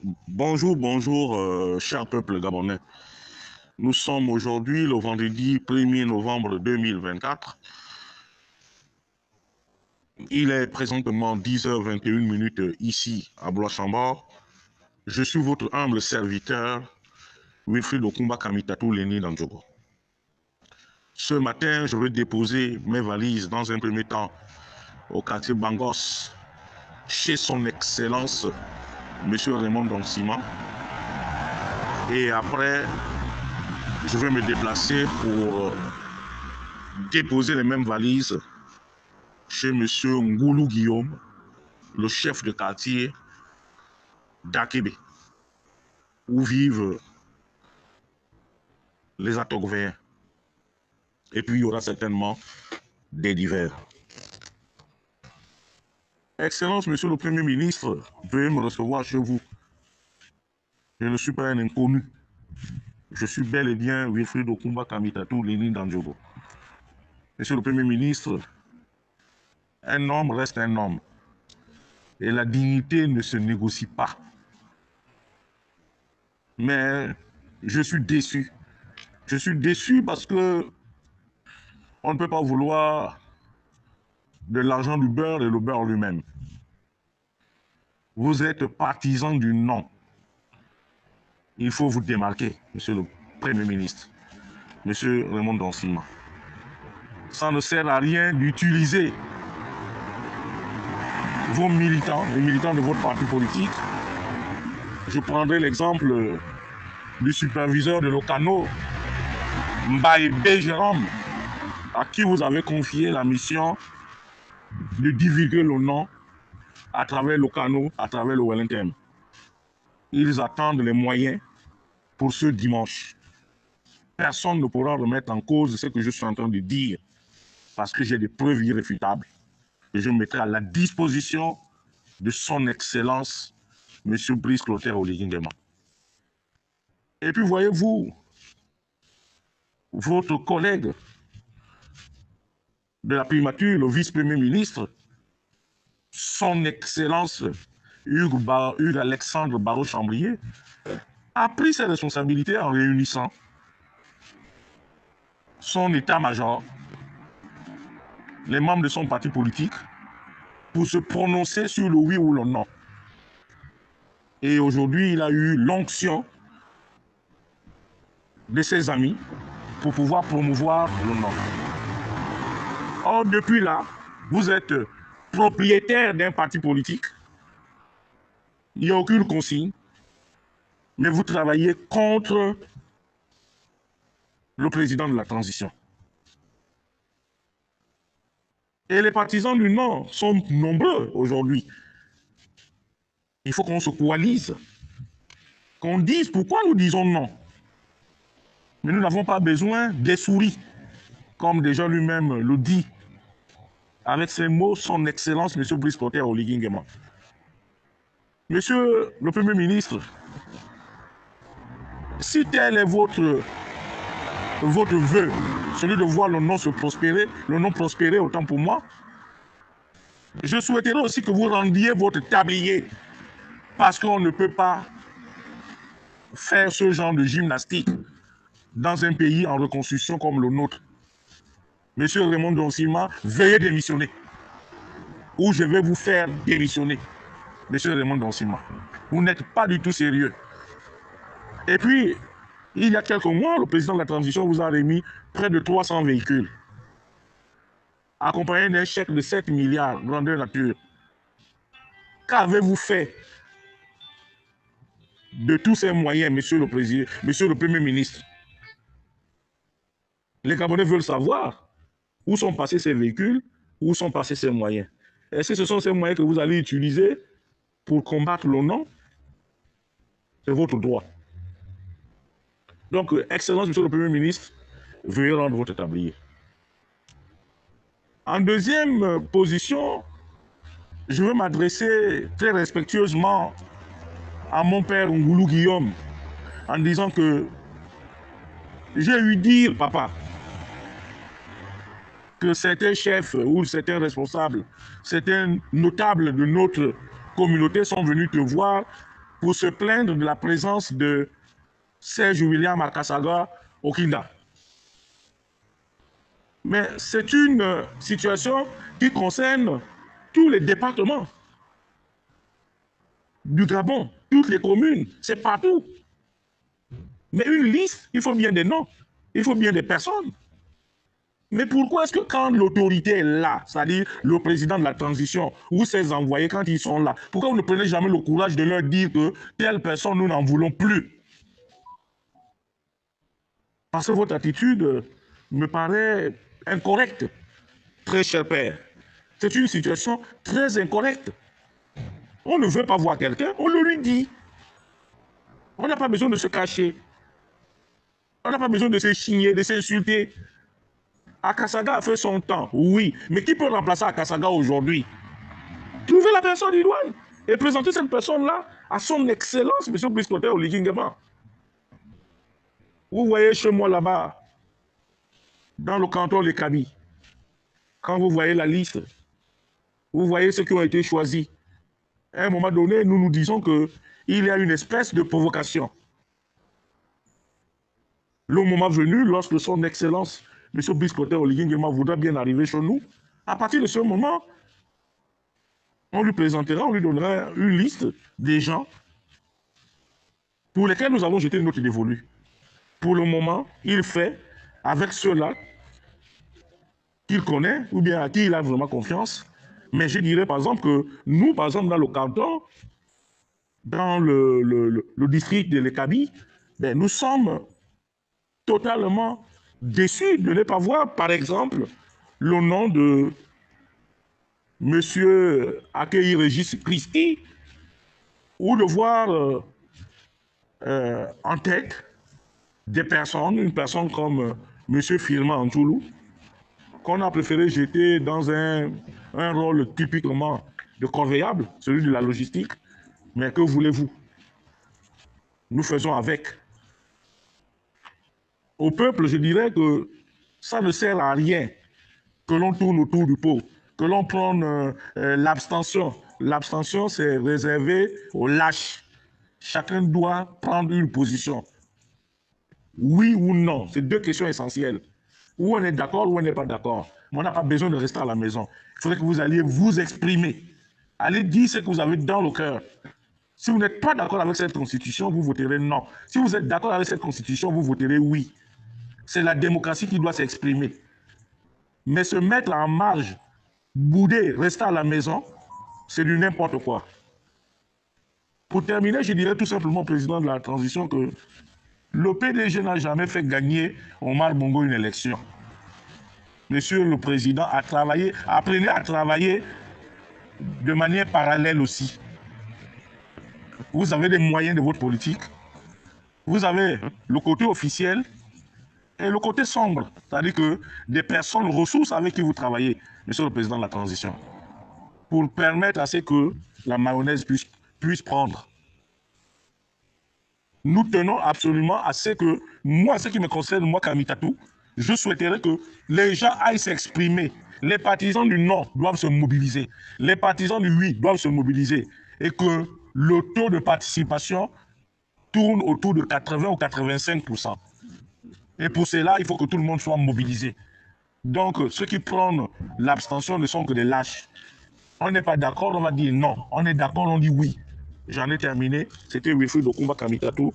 Bonjour, bonjour, cher peuple gabonais. Nous sommes aujourd'hui le vendredi 1er novembre 2024. Il est présentement 10h21 ici à Blois-Chambord. Je suis votre humble serviteur, Wilfried Okumba Kamitatou Leni Dandjogo. Ce matin, je vais déposer mes valises dans un premier temps au quartier Bangos, chez son Excellence, M. Raymond Donsima. Et après, je vais me déplacer pour déposer les mêmes valises chez M. Ngoulou Guillaume, le chef de quartier d'Akébé, où vivent les Atogvéens. Et puis, il y aura certainement des divers. Excellence, Monsieur le Premier ministre, veuillez me recevoir chez vous. Je ne suis pas un inconnu. Je suis bel et bien Wilfried Okumba Kamitatou Leni Dandjogo. Monsieur le Premier ministre, un homme reste un homme. Et la dignité ne se négocie pas. Mais je suis déçu. Je suis déçu parce que on ne peut pas vouloir de l'argent du beurre et le beurre lui-même. Vous êtes partisan du non. Il faut vous démarquer, Monsieur le Premier ministre, Monsieur Raymond Donsima. Ça ne sert à rien d'utiliser vos militants, les militants de votre parti politique. Je prendrai l'exemple du superviseur de l'Ocano, Mbaye Jérôme, à qui vous avez confié la mission de divulguer le nom à travers l'Ocano, à travers le Wellington. Ils attendent les moyens pour ce dimanche. Personne ne pourra remettre en cause ce que je suis en train de dire parce que j'ai des preuves irréfutables. Et je mettrai à la disposition de son Excellence, M. Brice Clotaire Oligui-Nguema. Et puis, voyez-vous, votre collègue de la primature, le vice-premier ministre, son Excellence Hugues Alexandre Barrot-Chambrier, a pris ses responsabilités en réunissant son état-major, les membres de son parti politique, pour se prononcer sur le oui ou le non. Et aujourd'hui, il a eu l'onction de ses amis pour pouvoir promouvoir le non. Or, depuis là, vous êtes propriétaire d'un parti politique, il n'y a aucune consigne, mais vous travaillez contre le président de la transition. Et les partisans du non sont nombreux aujourd'hui. Il faut qu'on se coalise, qu'on dise pourquoi nous disons non. Mais nous n'avons pas besoin des souris, comme déjà lui-même le dit, avec ces mots, son Excellence, M. Brice Clotaire Oligui-Nguema. Monsieur le Premier ministre, si tel est votre vœu, celui de voir le nom se prospérer, le nom prospérer autant pour moi, je souhaiterais aussi que vous rendiez votre tablier, parce qu'on ne peut pas faire ce genre de gymnastique dans un pays en reconstruction comme le nôtre. Monsieur Raymond Donsima, veuillez démissionner, ou je vais vous faire démissionner. Monsieur Raymond Donsima, vous n'êtes pas du tout sérieux. Et puis, il y a quelques mois, le président de la transition vous a remis près de 300 véhicules, accompagnés d'un chèque de 7 milliards, grandeur nature. Qu'avez-vous fait de tous ces moyens, monsieur le Premier ministre? Les Gabonais veulent savoir où sont passés ces véhicules, où sont passés ces moyens. Est-ce que ce sont ces moyens que vous allez utiliser pour combattre le non? C'est votre droit. Donc, Excellence, monsieur le Premier ministre, veuillez rendre votre tablier. En deuxième position, je veux m'adresser très respectueusement à mon père Ngoulou Guillaume en disant que j'ai eu dire, papa, que certains chefs ou certains responsables, certains notables de notre communauté sont venus te voir pour se plaindre de la présence de Serge William Akasaga au Kinda. Mais c'est une situation qui concerne tous les départements du Gabon, toutes les communes, c'est partout. Mais une liste, il faut bien des noms, il faut bien des personnes. Mais pourquoi est-ce que quand l'autorité est là, c'est-à-dire le président de la transition ou ses envoyés, quand ils sont là, pourquoi vous ne prenez jamais le courage de leur dire que telle personne, nous n'en voulons plus? Parce que votre attitude me paraît incorrecte, très cher père. C'est une situation très incorrecte. On ne veut pas voir quelqu'un, on le lui dit. On n'a pas besoin de se cacher. On n'a pas besoin de se chigner, de s'insulter. Akasaga a fait son temps, oui. Mais qui peut remplacer Akasaga aujourd'hui? Trouver la personne idoine et présenter cette personne-là à son excellence, M. Brice Clotaire Oligui Nguema. Vous voyez chez moi là-bas, dans le canton de Kaby, quand vous voyez la liste, vous voyez ceux qui ont été choisis. À un moment donné, nous nous disons qu'il y a une espèce de provocation. Le moment venu, lorsque son excellence, M. Brice Clotaire Oligui Nguema, voudra bien arriver chez nous, à partir de ce moment, on lui présentera, on lui donnera une liste des gens pour lesquels nous avons jeté notre dévolu. Pour le moment, il fait avec ceux-là qu'il connaît ou bien à qui il a vraiment confiance. Mais je dirais par exemple que nous, par exemple, dans le canton, dans le district de l'Ekabi, ben, nous sommes totalement déçus de ne pas voir, par exemple, le nom de M. Akei Régis Christi ou de voir en tête des personnes, une personne comme M. Firma Antoulou, qu'on a préféré jeter dans un rôle typiquement de corvéable, celui de la logistique. Mais que voulez-vous? Nous faisons avec. Au peuple, je dirais que ça ne sert à rien que l'on tourne autour du pot, que l'on prenne l'abstention. L'abstention, c'est réservé aux lâches. Chacun doit prendre une position. Oui ou non, c'est deux questions essentielles. Ou on est d'accord ou on n'est pas d'accord. Mais on n'a pas besoin de rester à la maison. Il faudrait que vous alliez vous exprimer. Allez dire ce que vous avez dans le cœur. Si vous n'êtes pas d'accord avec cette constitution, vous voterez non. Si vous êtes d'accord avec cette constitution, vous voterez oui. C'est la démocratie qui doit s'exprimer. Mais se mettre en marge, bouder, rester à la maison, c'est du n'importe quoi. Pour terminer, je dirais tout simplement au président de la transition que le PDG n'a jamais fait gagner Omar Bongo une élection. Monsieur le Président a travaillé, apprenez à travailler de manière parallèle aussi. Vous avez des moyens de votre politique. Vous avez le côté officiel et le côté sombre. C'est-à-dire que des personnes ressources avec qui vous travaillez, Monsieur le Président de la transition, pour permettre à ce que la mayonnaise puisse prendre. Nous tenons absolument à ce que, moi, ce qui me concerne, moi, Kamitatou, je souhaiterais que les gens aillent s'exprimer. Les partisans du non doivent se mobiliser. Les partisans du oui doivent se mobiliser. Et que le taux de participation tourne autour de 80 ou 85%. Et pour cela, il faut que tout le monde soit mobilisé. Donc, ceux qui prennent l'abstention ne sont que des lâches. On n'est pas d'accord, on va dire non. On est d'accord, on dit oui. J'en ai terminé. C'était Wilfried Okumba Kamitatou.